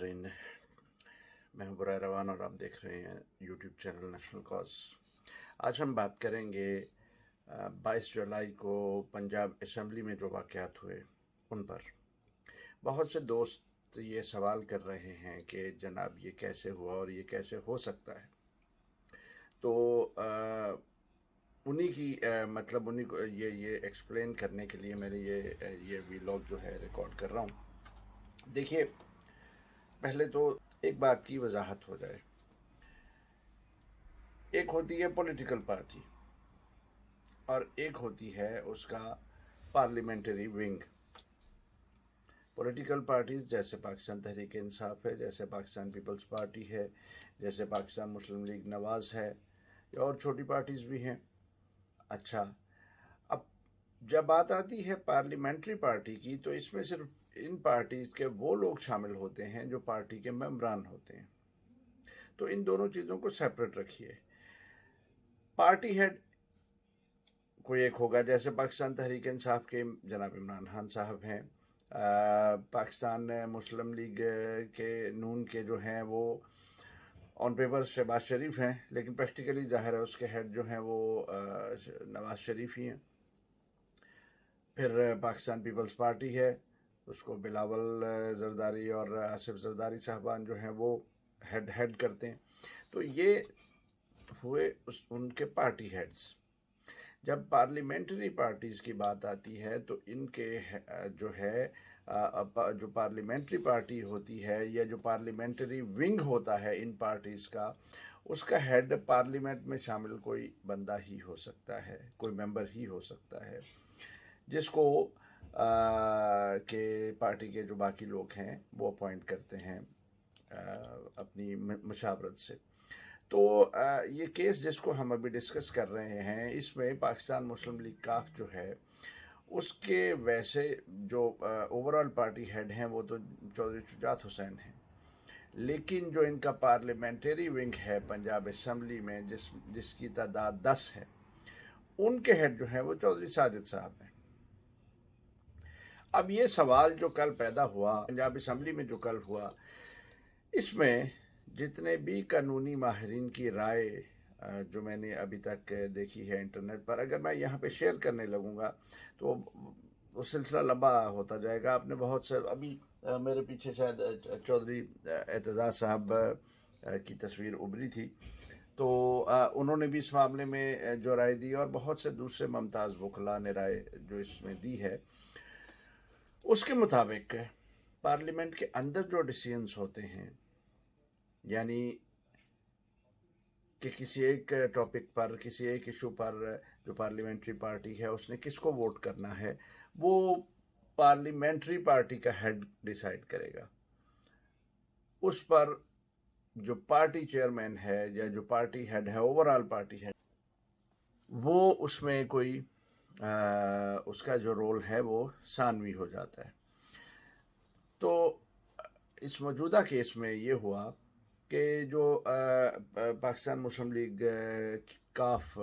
नाज़रीन, मैं हूं बुराए रवान और आप देख रहे हैं यूट्यूब चैनल नेशनल कॉज। आज हम बात करेंगे 22 जुलाई को पंजाब असम्बली में जो वाक़यात हुए उन पर। बहुत से दोस्त ये सवाल कर रहे हैं कि जनाब ये कैसे हुआ और ये कैसे हो सकता है। तो उन्हीं की मतलब उन्हीं को ये एक्सप्लेन करने के लिए मैंने ये वीलॉग जो है रिकॉर्ड कर रहा हूँ। देखिए, पहले तो एक बात की वजाहत हो जाए। एक होती है पॉलिटिकल पार्टी और एक होती है उसका पार्लियामेंट्री विंग। पॉलिटिकल पार्टीज जैसे पाकिस्तान तहरीक इंसाफ है, जैसे पाकिस्तान पीपल्स पार्टी है, जैसे पाकिस्तान मुस्लिम लीग नवाज है, और छोटी पार्टीज भी हैं। अच्छा, अब जब बात आती है पार्लियामेंट्री पार्टी की, तो इसमें सिर्फ इन पार्टीज के वो लोग शामिल होते हैं जो पार्टी के मेंबरान होते हैं। तो इन दोनों चीज़ों को सेपरेट रखिए। पार्टी हेड कोई एक होगा, जैसे पाकिस्तान तहरीक इंसाफ के जनाब इमरान खान साहब हैं, पाकिस्तान मुस्लिम लीग के नून के जो हैं वो ऑन पेपर शहबाज शरीफ हैं, लेकिन प्रैक्टिकली जाहिर है उसके हेड जो हैं वो नवाज शरीफ ही हैं। फिर पाकिस्तान पीपल्स पार्टी है, उसको बिलावल जरदारी और आसिफ जरदारी साहबान जो हैं वो हेड करते हैं। तो ये हुए उनके पार्टी हेड्स। जब पार्लियामेंट्री पार्टीज की बात आती है तो इनके जो है जो पार्लियामेंट्री पार्टी होती है या जो पार्लियामेंट्री विंग होता है इन पार्टीज का, उसका हेड पार्लियामेंट में शामिल कोई बंदा ही हो सकता है, कोई मेंबर ही हो सकता है, जिसको के पार्टी के जो बाकी लोग हैं वो अपॉइंट करते हैं अपनी मशावरत से। तो ये केस जिसको हम अभी डिस्कस कर रहे हैं, इसमें पाकिस्तान मुस्लिम लीग काफ जो है उसके वैसे जो ओवरऑल पार्टी हेड हैं वो तो चौधरी शुजात हुसैन हैं, लेकिन जो इनका पार्लियामेंट्री विंग है पंजाब असम्बली में जिसकी तादाद 10 है, उनके हेड जो हैं वो चौधरी साजिद साहब हैं। अब ये सवाल जो कल पैदा हुआ पंजाब असम्बली में, जो कल हुआ, इसमें जितने भी कानूनी माहिरीन की राय जो मैंने अभी तक देखी है इंटरनेट पर, अगर मैं यहाँ पे शेयर करने लगूँगा तो वो सिलसिला लंबा होता जाएगा। आपने बहुत से अभी मेरे पीछे शायद चौधरी एतजाज साहब की तस्वीर उभरी थी, तो उन्होंने भी इस मामले में जो राय दी, और बहुत से दूसरे मुमताज़ वकला ने राय जो इसमें दी है, उसके मुताबिक पार्लियामेंट के अंदर जो डिसीजंस होते हैं, यानी कि किसी एक टॉपिक पर, किसी एक इशू पर जो पार्लियामेंट्री पार्टी है उसने किसको वोट करना है, वो पार्लियामेंट्री पार्टी का हेड डिसाइड करेगा। उस पर जो पार्टी चेयरमैन है या जो पार्टी हेड है, ओवरऑल पार्टी हेड, वो उसमें कोई उसका जो रोल है वो सानवी हो जाता है। तो इस मौजूदा केस में ये हुआ कि जो पाकिस्तान मुस्लिम लीग काफ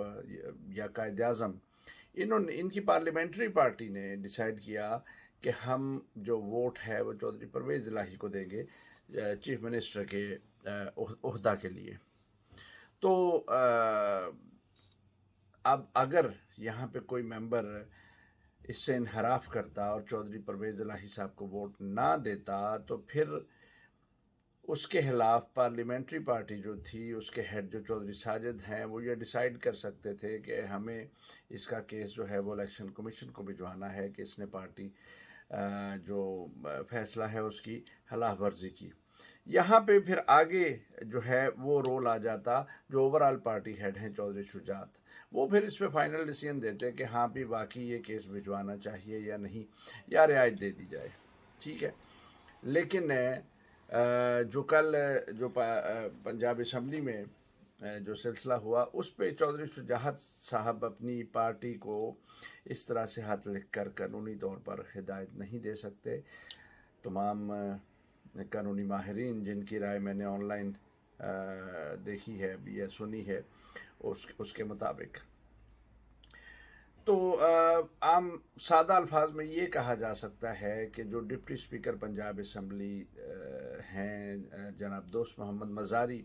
या कायद आज़म, इनकी पार्लियामेंट्री पार्टी ने डिसाइड किया कि हम जो वोट है वो चौधरी परवेज़ इलाही को देंगे चीफ मिनिस्टर के ओहदा के लिए। तो अब अगर यहाँ पे कोई मेंबर इससे इनहराफ करता और चौधरी परवेज़ इलाही साहब को वोट ना देता, तो फिर उसके खिलाफ पार्लियामेंट्री पार्टी जो थी, उसके हेड जो चौधरी साजिद हैं, वो ये डिसाइड कर सकते थे कि हमें इसका केस जो है वो इलेक्शन कमीशन को भिजवाना है कि इसने पार्टी जो फैसला है उसकी खिलाफ वर्जी की। यहाँ पे फिर आगे जो है वो रोल आ जाता जो ओवरऑल पार्टी हेड हैं चौधरी शुजात, वो फिर इस पर फाइनल डिसीजन देते कि हाँ भी बाकी ये केस भिजवाना चाहिए या नहीं, या रियायत दे दी जाए। ठीक है, लेकिन जो कल जो पंजाब असम्बली में जो सिलसिला हुआ, उस पे चौधरी शुजात साहब अपनी पार्टी को इस तरह से हाथ लिख कर कानूनी तौर पर हिदायत नहीं दे सकते। तमाम कानूनी माहिरीन जिनकी राय मैंने ऑनलाइन देखी है या सुनी है, उसके मुताबिक। तो عام سادہ الفاظ میں یہ کہا جا سکتا ہے کہ جو ڈپٹی اسپیکر پنجاب اسمبلی ہیں جناب دوست محمد مزاری،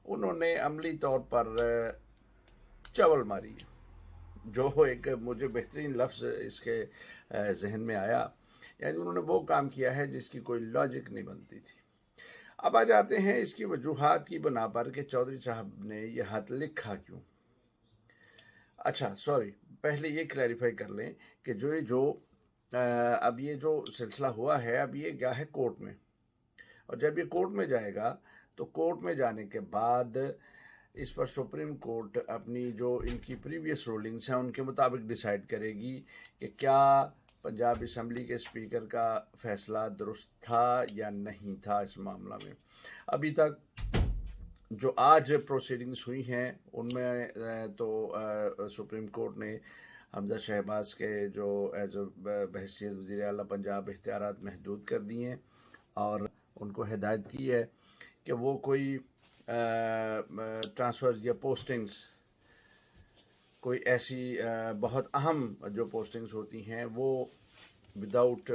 انہوں نے عملی طور پر چول ماری، جو ایک مجھے بہترین لفظ اس کے ذہن میں آیا، یعنی انہوں نے وہ کام کیا ہے جس کی کوئی لاجک نہیں بنتی تھی۔ اب آ جاتے ہیں اس کی وجوہات کی بنا پر کہ چودھری صاحب نے یہ خط لکھا کیوں۔ اچھا سوری، پہلے یہ کلیریفائی کر لیں کہ اب یہ جو سلسلہ ہوا ہے، اب یہ گیا ہے کورٹ میں، اور جب یہ کورٹ میں جائے گا تو کورٹ میں جانے کے بعد اس پر سپریم کورٹ اپنی جو ان کی پریویس رولنگز ہیں ان کے مطابق ڈیسائیڈ کرے گی کہ کیا پنجاب اسمبلی کے اسپیکر کا فیصلہ درست تھا یا نہیں تھا اس معاملہ میں۔ ابھی تک جو آج پروسیڈنگز ہوئی ہیں ان میں تو سپریم کورٹ نے حمزہ شہباز کے جو ایز اے بحیثیت وزیر اعلیٰ پنجاب اختیارات محدود کر دیے ہیں، اور ان کو ہدایت کی ہے کہ وہ کوئی ٹرانسفر یا پوسٹنگز، کوئی ایسی بہت اہم جو پوسٹنگز ہوتی ہیں وہ وداؤٹ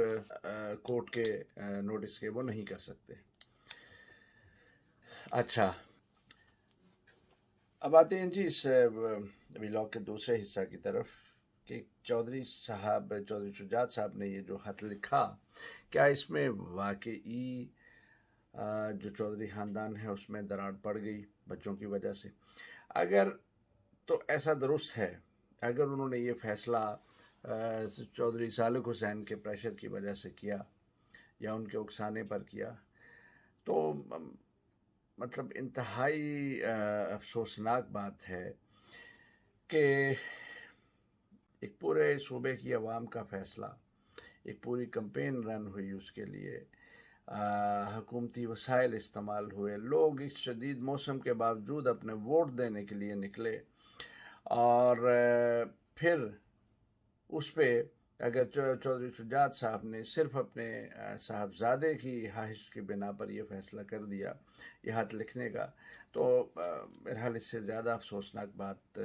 کورٹ کے نوٹس کے وہ نہیں کر سکتے۔ اچھا، اب آتے ہیں جی اس ویلاگ کے دوسرے حصہ کی طرف کہ چودھری شجاعت صاحب نے یہ جو خط لکھا، کیا اس میں واقعی جو چودھری خاندان ہے اس میں دراڑ پڑ گئی بچوں کی وجہ سے؟ اگر تو ایسا درست ہے، اگر انہوں نے یہ فیصلہ چودھری سالک حسین کے پریشر کی وجہ سے کیا یا ان کے اکسانے پر کیا، تو مطلب انتہائی افسوسناک بات ہے کہ ایک پورے صوبے کی عوام کا فیصلہ، ایک پوری کمپین رن ہوئی اس کے لیے، حکومتی وسائل استعمال ہوئے، لوگ اس شدید موسم کے باوجود اپنے ووٹ دینے کے لیے نکلے، اور پھر اس پہ اگر چودھری شجاعت صاحب نے صرف اپنے صاحبزادے کی خواہش کی بنا پر یہ فیصلہ کر دیا یہ خط لکھنے کا، تو بہرحال اس سے زیادہ افسوسناک بات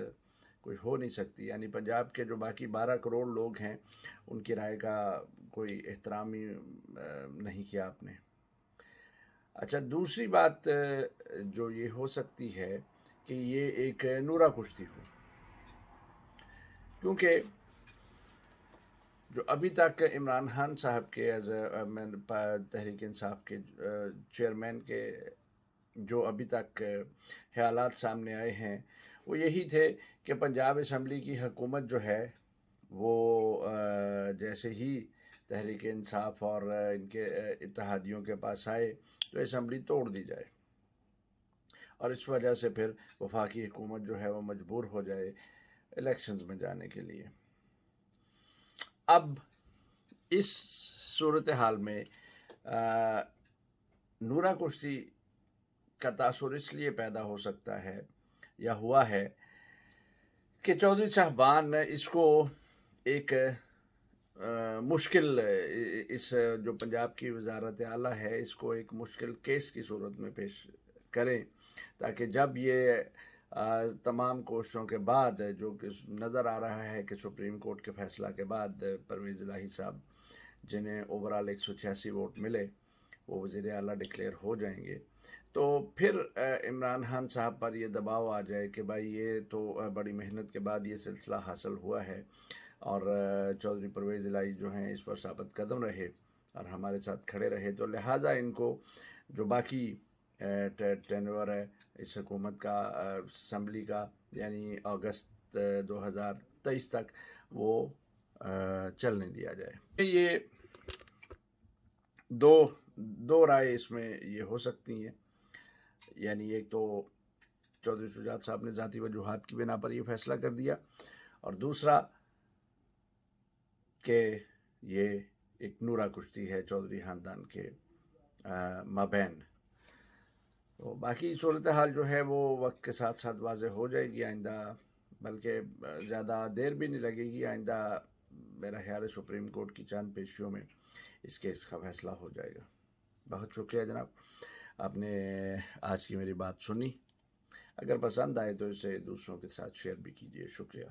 کوئی ہو نہیں سکتی۔ یعنی پنجاب کے جو باقی 12 کروڑ لوگ ہیں ان کی رائے کا کوئی احترام ہی نہیں کیا آپ نے۔ اچھا، دوسری بات جو یہ ہو سکتی ہے کہ یہ ایک نورا کشتی ہو، کیونکہ جو ابھی تک عمران خان صاحب کے ایز تحریک انصاف کے چیئرمین کے جو ابھی تک خیالات سامنے آئے ہیں وہ یہی تھے کہ پنجاب اسمبلی کی حکومت جو ہے وہ جیسے ہی تحریک انصاف اور ان کے اتحادیوں کے پاس آئے تو اسمبلی توڑ دی جائے، اور اس وجہ سے پھر وفاقی حکومت جو ہے وہ مجبور ہو جائے الیکشنز میں جانے کے لیے۔ اب اس صورتحال میں نورا کشتی کا تاثر اس لیے پیدا ہو سکتا ہے یا ہوا ہے کہ چودھری صاحبان اس کو ایک مشکل، اس جو پنجاب کی وزارت اعلیٰ ہے اس کو ایک مشکل کیس کی صورت میں پیش کریں، تاکہ جب یہ تمام کوششوں کے بعد جو کہ نظر آ رہا ہے کہ سپریم کورٹ کے فیصلہ کے بعد پرویز الہی صاحب جنہیں اوورال 186 ووٹ ملے وہ وزیر اعلیٰ ڈکلیئر ہو جائیں گے، تو پھر عمران خان صاحب پر یہ دباؤ آ جائے کہ بھائی یہ تو بڑی محنت کے بعد یہ سلسلہ حاصل ہوا ہے، اور چودھری پرویز الہی جو ہیں اس پر ثابت قدم رہے اور ہمارے ساتھ کھڑے رہے، تو لہٰذا ان کو جو باقی ٹینور ہے اس حکومت کا اسمبلی کا، یعنی اگست 2023 تک وہ چلنے دیا جائے۔ یہ دو رائے اس میں یہ ہو سکتی ہیں، یعنی ایک تو چودھری شجاعت صاحب نے ذاتی وجوہات کی بنا پر یہ فیصلہ کر دیا، اور دوسرا کہ یہ ایک نورا کشتی ہے چودھری خاندان کے مابین۔ تو باقی صورتحال جو ہے وہ وقت کے ساتھ ساتھ واضح ہو جائے گی آئندہ، بلکہ زیادہ دیر بھی نہیں لگے گی، آئندہ میرا خیال ہے سپریم کورٹ کی چند پیشیوں میں اس کیس کا فیصلہ ہو جائے گا۔ بہت شکریہ جناب، آپ نے آج کی میری بات سنی، اگر پسند آئے تو اسے دوسروں کے ساتھ شیئر بھی کیجیے۔ شکریہ۔